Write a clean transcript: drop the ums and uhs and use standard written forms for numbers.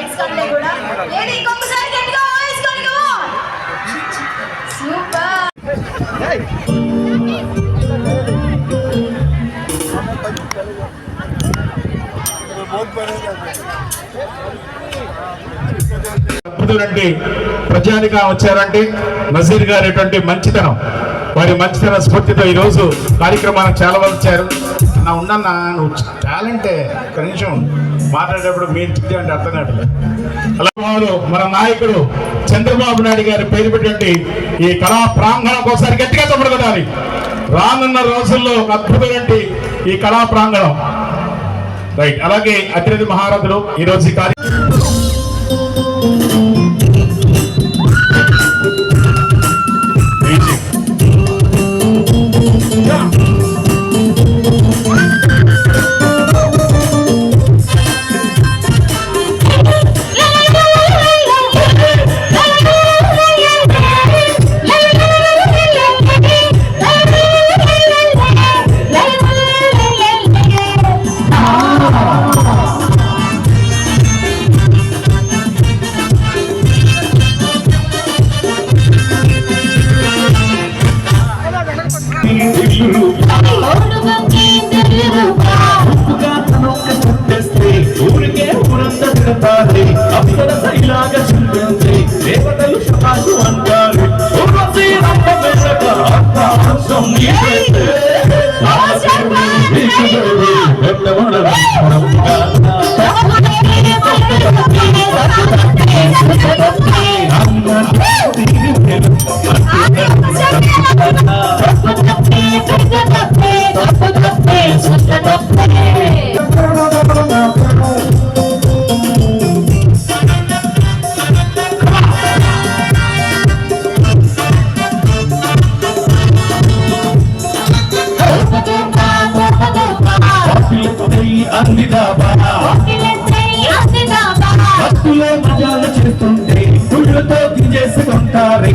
Voice కంటే కూడా ఏది ఇంకొకసారి గట్టిగా వాయిస్ కనుక సూపర్. అద్భుతులంటే ప్రజానిగా వచ్చారంటే నజీర్ గారి మంచితనం, వారి మంచితన స్ఫూర్తితో ఈరోజు కార్యక్రమానికి చాలా మంది వచ్చారు. నా ఉండన్నా నువ్వు టాలెంటే కనీసం మాట్లాడేటప్పుడు మీరు చిట్టి అంటే అర్థం కావట్లేదు. అలాగే మన నాయకుడు చంద్రబాబు నాయుడు గారి పేరు పెట్టండి ఈ కళా ప్రాంగణం ఒకసారి గట్టిగా చెప్పగలగాలి. రానున్న రోజుల్లో ఒక అద్భుతమైన ఈ కళా ప్రాంగణం రైట్. అలాగే అతిథి మహారథులు ఈరోజు ఈ దేవతలు శతాసు అంటారు. భక్తులే మజాలు చేస్తుంటే గుళ్ళతో చేసుకుంటారు.